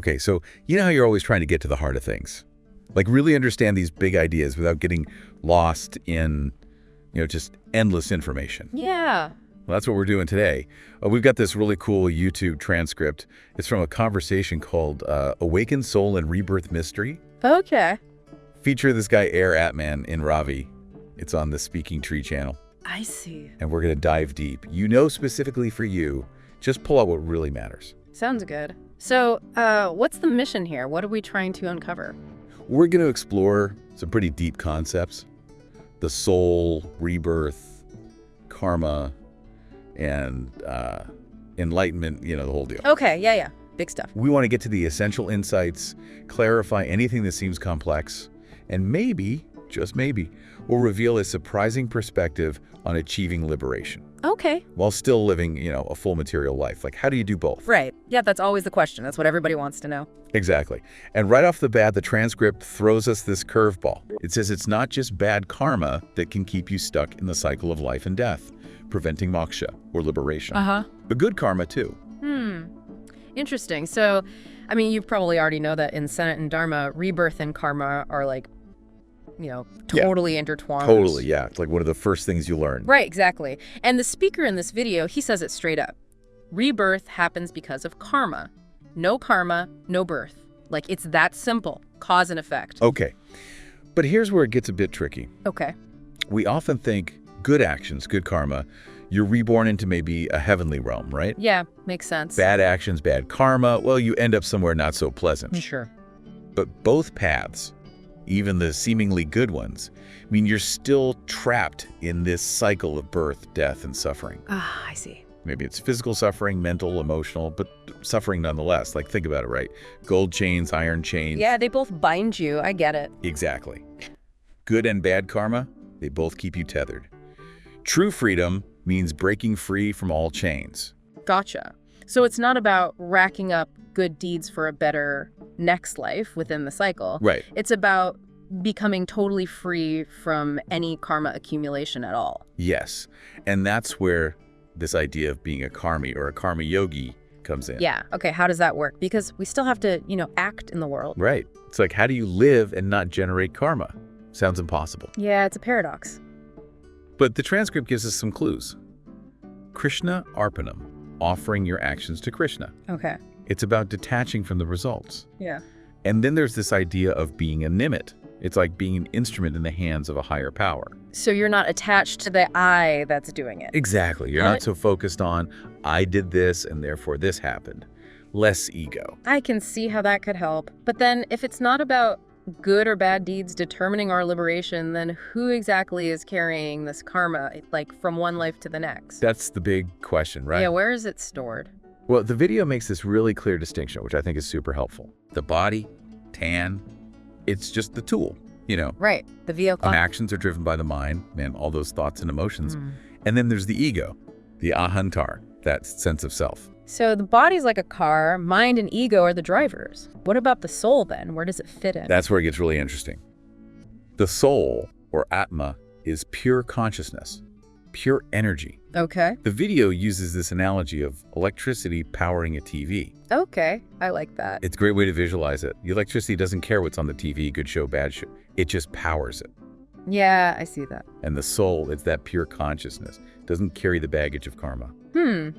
Okay, so you know how you're always trying to get to the heart of things? Like really understand these big ideas without getting lost in, just endless information. Yeah. Well, that's what we're doing today. We've got this really cool YouTube transcript. It's from a conversation called Awakened Soul and Rebirth Mystery. Okay. Feature this guy, Atman, in Ravi. It's on the Speaking Tree channel. I see. And we're going to dive deep. Specifically for you, just pull out what really matters. Sounds good. So, what's the mission here? What are we trying to uncover? We're going to explore some pretty deep concepts. The soul, rebirth, karma, and enlightenment, the whole deal. Okay, yeah. Big stuff. We want to get to the essential insights, clarify anything that seems complex, and maybe, just maybe, we'll reveal a surprising perspective on achieving liberation. Okay. While still living, a full material life. Like, how do you do both? Right. Yeah, that's always the question. That's what everybody wants to know. Exactly. And right off the bat, the transcript throws us this curveball. It says it's not just bad karma that can keep you stuck in the cycle of life and death, preventing moksha, or liberation. But good karma, too. Interesting. So, you probably already know that in Senate and Dharma, rebirth and karma are totally intertwined. Totally, yeah. It's like one of the first things you learn. Right, exactly. And the speaker in this video, he says it straight up. Rebirth happens because of karma. No karma, no birth. Like, it's that simple. Cause and effect. Okay. But here's where it gets a bit tricky. Okay. We often think good actions, good karma, you're reborn into maybe a heavenly realm, right? Yeah, makes sense. Bad actions, bad karma, well, you end up somewhere not so pleasant. Sure. But both paths, even the seemingly good ones, mean you're still trapped in this cycle of birth, death, and suffering. I see. Maybe it's physical suffering, mental, emotional, but suffering nonetheless. Like, think about it, right? Gold chains, iron chains. Yeah, they both bind you. I get it. Exactly. Good and bad karma, they both keep you tethered. True freedom means breaking free from all chains. Gotcha. So it's not about racking up good deeds for a better next life within the cycle. Right. It's about becoming totally free from any karma accumulation at all. Yes. And that's where this idea of being a karmi or a karma yogi comes in. Yeah. Okay. How does that work? Because we still have to, act in the world. Right. It's like, how do you live and not generate karma? Sounds impossible. Yeah, it's a paradox. But the transcript gives us some clues. Krishna Arpanam, offering your actions to Krishna. Okay. It's about detaching from the results. Yeah. And then there's this idea of being a nimit. It's like being an instrument in the hands of a higher power. So you're not attached to the I that's doing it. Exactly. You're not so focused on, I did this and therefore this happened. Less ego. I can see how that could help. But then if it's not about good or bad deeds determining our liberation, then who exactly is carrying this karma, like from one life to the next? That's the big question, right? Yeah, where is it stored? Well, the video makes this really clear distinction, which I think is super helpful. The body, tan, it's just the tool, Right, the vehicle. Actions are driven by the mind, man, all those thoughts and emotions. And then there's the ego, the ahantar, that sense of self. So the body's like a car, mind and ego are the drivers. What about the soul then? Where does it fit in? That's where it gets really interesting. The soul, or Atma, is pure consciousness, pure energy. Okay. The video uses this analogy of electricity powering a TV. Okay, I like that. It's a great way to visualize it. The electricity doesn't care what's on the TV, good show, bad show. It just powers it. Yeah, I see that. And the soul, it's that pure consciousness. It doesn't carry the baggage of karma.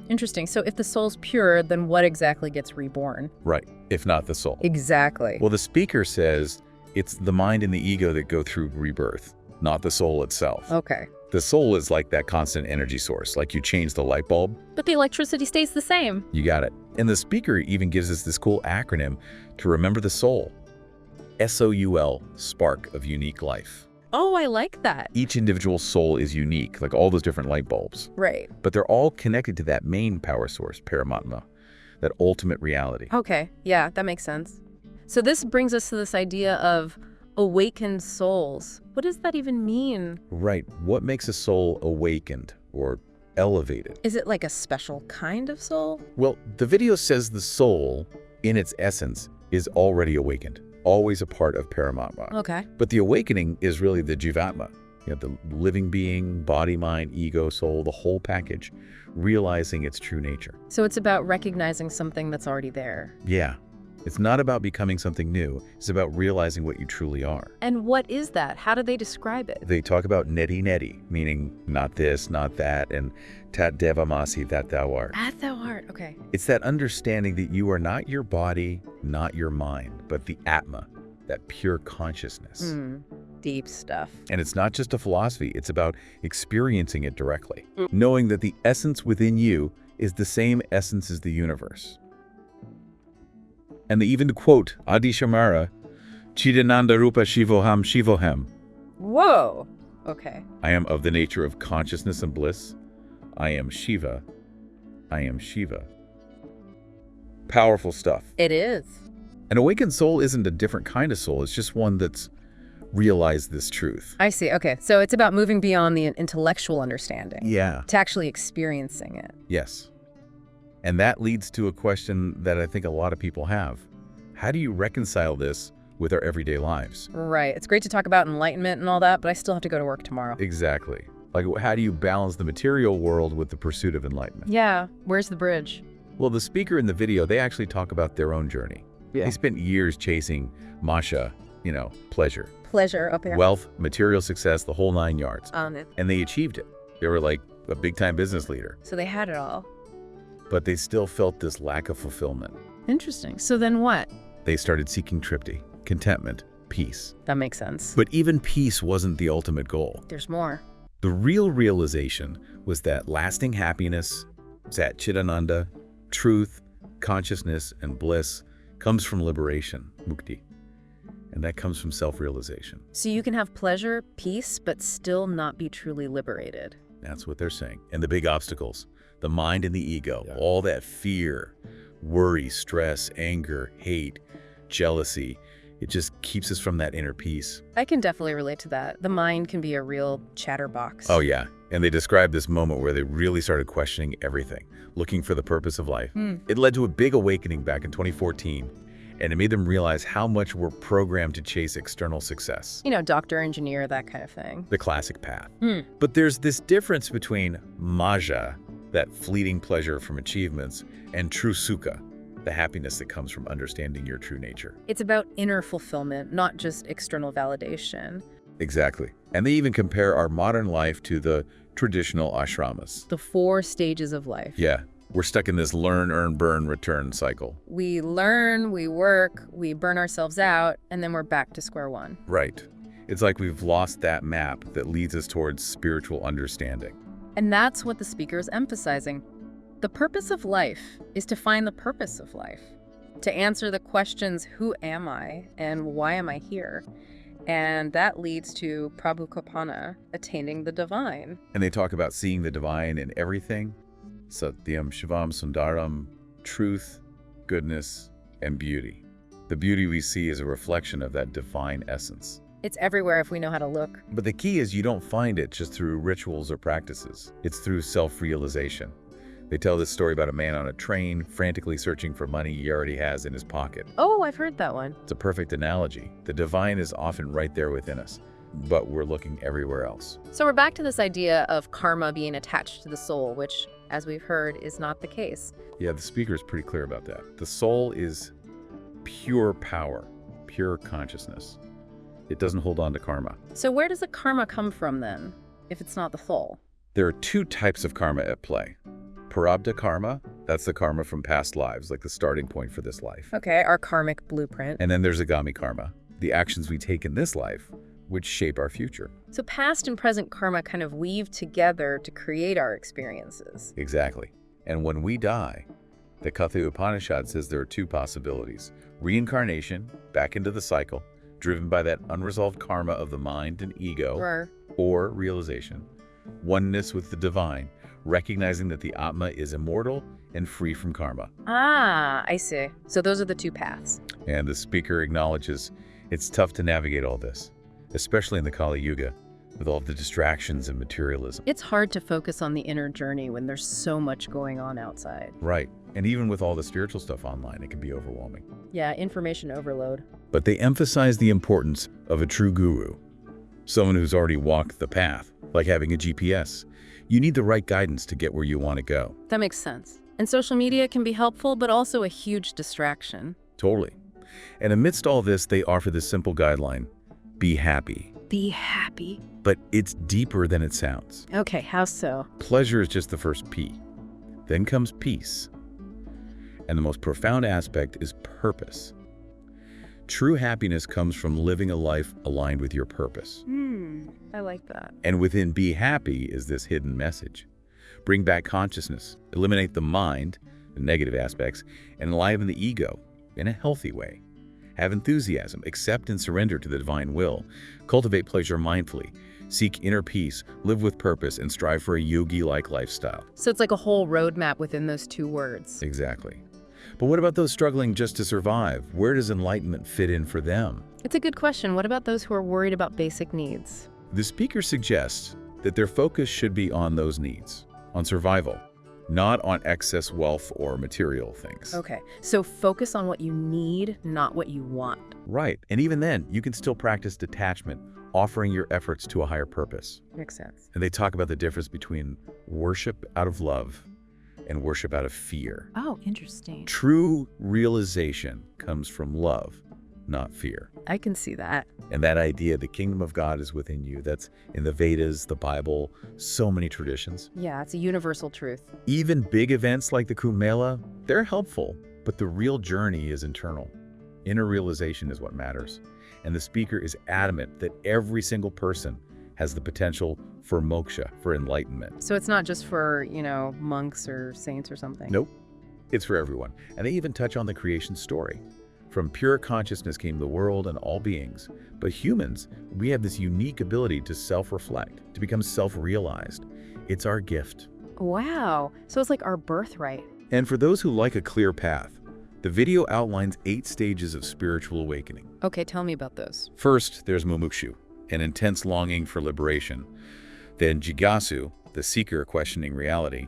Interesting. So if the soul's pure, then what exactly gets reborn? Right, if not the soul. Exactly. Well, the speaker says it's the mind and the ego that go through rebirth, not the soul itself. Okay. The soul is like that constant energy source, like you change the light bulb. But the electricity stays the same. You got it. And the speaker even gives us this cool acronym to remember the soul. SOUL, spark of unique life. Oh, I like that. Each individual soul is unique, like all those different light bulbs. Right. But they're all connected to that main power source, Paramatma, that ultimate reality. Okay, yeah, that makes sense. So this brings us to this idea of awakened souls. What does that even mean? Right. What makes a soul awakened or elevated? Is it like a special kind of soul? Well, the video says the soul, in its essence, is already awakened, always a part of Paramatma. Okay. But the awakening is really the Jivatma, the living being, body, mind, ego, soul, the whole package, realizing its true nature. So it's about recognizing something that's already there. Yeah. It's not about becoming something new. It's about realizing what you truly are. And what is that? How do they describe it? They talk about neti, meaning not this, not that, and tat devamasi, that thou art. That thou art, okay. It's that understanding that you are not your body, not your mind, but the Atma, that pure consciousness. Deep stuff. And it's not just a philosophy, it's about experiencing it directly. Knowing that the essence within you is the same essence as the universe. And they even quote Adi Shamara, Chidananda Rupa Shivoham Shivoham. Whoa! Okay. I am of the nature of consciousness and bliss. I am Shiva. I am Shiva. Powerful stuff. It is. An awakened soul isn't a different kind of soul. It's just one that's realized this truth. I see. Okay. So it's about moving beyond the intellectual understanding. Yeah. To actually experiencing it. Yes. And that leads to a question that I think a lot of people have. How do you reconcile this with our everyday lives? Right. It's great to talk about enlightenment and all that, but I still have to go to work tomorrow. Exactly. Like, how do you balance the material world with the pursuit of enlightenment? Yeah. Where's the bridge? Well, the speaker in the video, they actually talk about their own journey. Yeah. They spent years chasing Moksha, pleasure. Pleasure up here. Wealth, material success, the whole 9 yards. And they achieved it. They were like a big-time business leader. so they had it all. But they still felt this lack of fulfillment. Interesting. So then what? They started seeking tripti, contentment, peace. That makes sense. But even peace wasn't the ultimate goal. There's more. The real realization was that lasting happiness, Sat Chidananda, truth, consciousness, and bliss comes from liberation, mukti. And that comes from self-realization. So you can have pleasure, peace, but still not be truly liberated. That's what they're saying. And the big obstacles, the mind and the ego, all that fear, worry, stress, anger, hate, jealousy, it just keeps us from that inner peace. I can definitely relate to that. The mind can be a real chatterbox. Oh yeah, and they described this moment where they really started questioning everything, looking for the purpose of life. It led to a big awakening back in 2014, and it made them realize how much we're programmed to chase external success. Doctor, engineer, that kind of thing. The classic path. But there's this difference between maja, that fleeting pleasure from achievements, and true sukha, the happiness that comes from understanding your true nature. It's about inner fulfillment, not just external validation. Exactly. And they even compare our modern life to the traditional ashramas. The 4 stages of life. Yeah, we're stuck in this learn, earn, burn, return cycle. We learn, we work, we burn ourselves out, and then we're back to square one. Right. It's like we've lost that map that leads us towards spiritual understanding. And that's what the speaker is emphasizing. The purpose of life is to find the purpose of life, to answer the questions, who am I and why am I here? And that leads to prabhukapana, attaining the divine. And they talk about seeing the divine in everything. Satyam, Shivam, Sundaram, truth, goodness, and beauty. The beauty we see is a reflection of that divine essence. It's everywhere if we know how to look. But the key is you don't find it just through rituals or practices. It's through self-realization. They tell this story about a man on a train frantically searching for money he already has in his pocket. Oh, I've heard that one. It's a perfect analogy. The divine is often right there within us, but we're looking everywhere else. So we're back to this idea of karma being attached to the soul, which, as we've heard, is not the case. Yeah, the speaker is pretty clear about that. The soul is pure power, pure consciousness. It doesn't hold on to karma. So where does the karma come from then, if it's not the soul? There are 2 types of karma at play. Prarabdha karma, that's the karma from past lives, like the starting point for this life. Okay, our karmic blueprint. And then there's agami karma, the actions we take in this life, which shape our future. So past and present karma kind of weave together to create our experiences. Exactly. And when we die, the Katha Upanishad says there are 2 possibilities. Reincarnation, back into the cycle, driven by that unresolved karma of the mind and ego, or realization, oneness with the divine, recognizing that the Atma is immortal and free from karma. Ah, I see. So those are the 2 paths. And the speaker acknowledges it's tough to navigate all this, especially in the Kali Yuga, with all the distractions and materialism. It's hard to focus on the inner journey when there's so much going on outside. Right. And even with all the spiritual stuff online, it can be overwhelming. Yeah, information overload. But they emphasize the importance of a true guru, someone who's already walked the path, like having a GPS. You need the right guidance to get where you want to go. That makes sense. And social media can be helpful, but also a huge distraction. Totally. And amidst all this, they offer this simple guideline: be happy. Be happy. But it's deeper than it sounds. Okay, how so? Pleasure is just the first P. Then comes peace. And the most profound aspect is purpose. True happiness comes from living a life aligned with your purpose. I like that. And within be happy is this hidden message. Bring back consciousness, eliminate the mind, the negative aspects, and enliven the ego in a healthy way. Have enthusiasm, accept and surrender to the divine will, cultivate pleasure mindfully, seek inner peace, live with purpose, and strive for a yogi-like lifestyle. So it's like a whole roadmap within those two words. Exactly. But what about those struggling just to survive? Where does enlightenment fit in for them? It's a good question. What about those who are worried about basic needs? The speaker suggests that their focus should be on those needs, on survival, not on excess wealth or material things. Okay, so focus on what you need, not what you want. Right, and even then, you can still practice detachment, offering your efforts to a higher purpose. Makes sense. And they talk about the difference between worship out of love and worship out of fear. Oh, interesting. True realization comes from love, not fear. I can see that. And that idea, the kingdom of God is within you, that's in the Vedas, the Bible, so many traditions. Yeah, it's a universal truth. Even big events like the Kumbh Mela, they're helpful, but the real journey is internal. Inner realization is what matters. And the speaker is adamant that every single person has the potential for moksha, for enlightenment. So it's not just for, monks or saints or something? Nope, it's for everyone. And they even touch on the creation story. From pure consciousness came the world and all beings. But humans, we have this unique ability to self-reflect, to become self-realized. It's our gift. Wow, so it's like our birthright. And for those who like a clear path, the video outlines 8 stages of spiritual awakening. Okay, tell me about those. First, there's mumukshu, an intense longing for liberation. Then jigasu, the seeker questioning reality.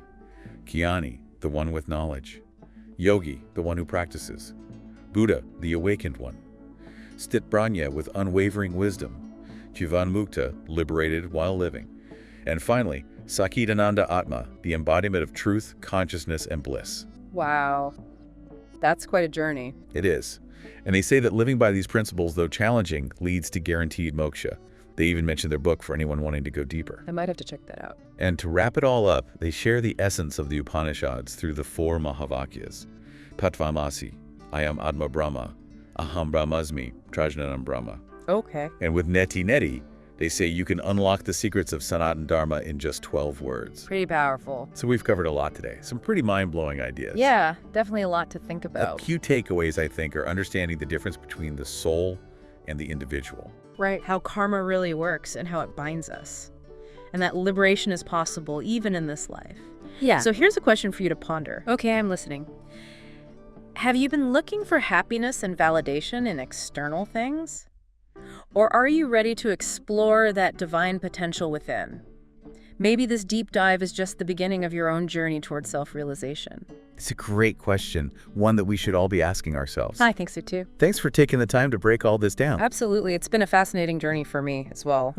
Jnani, the one with knowledge. Yogi, the one who practices. Buddha, the awakened one. Stitbranya, with unwavering wisdom. Jivanmukta, liberated while living. And finally, Sachidananda Atma, the embodiment of truth, consciousness, and bliss. Wow, that's quite a journey. It is. And they say that living by these principles, though challenging, leads to guaranteed moksha. They even mention their book for anyone wanting to go deeper. I might have to check that out. And to wrap it all up, they share the essence of the Upanishads through the 4 Mahavakyas. Tatvamasi, I am Atma Brahma, Aham Brahmasmi, Trajnanam Brahma. Okay. And with Neti Neti, they say you can unlock the secrets of Sanatan Dharma in just 12 words. Pretty powerful. So we've covered a lot today. Some pretty mind-blowing ideas. Yeah, definitely a lot to think A about. few takeaways, I think, are understanding the difference between the soul and the individual. Right, how karma really works and how it binds us. And that liberation is possible even in this life. Yeah. So here's a question for you to ponder. Okay, I'm listening. Have you been looking for happiness and validation in external things? Or are you ready to explore that divine potential within? Maybe this deep dive is just the beginning of your own journey towards self-realization. It's a great question, one that we should all be asking ourselves. I think so too. Thanks for taking the time to break all this down. Absolutely. It's been a fascinating journey for me as well.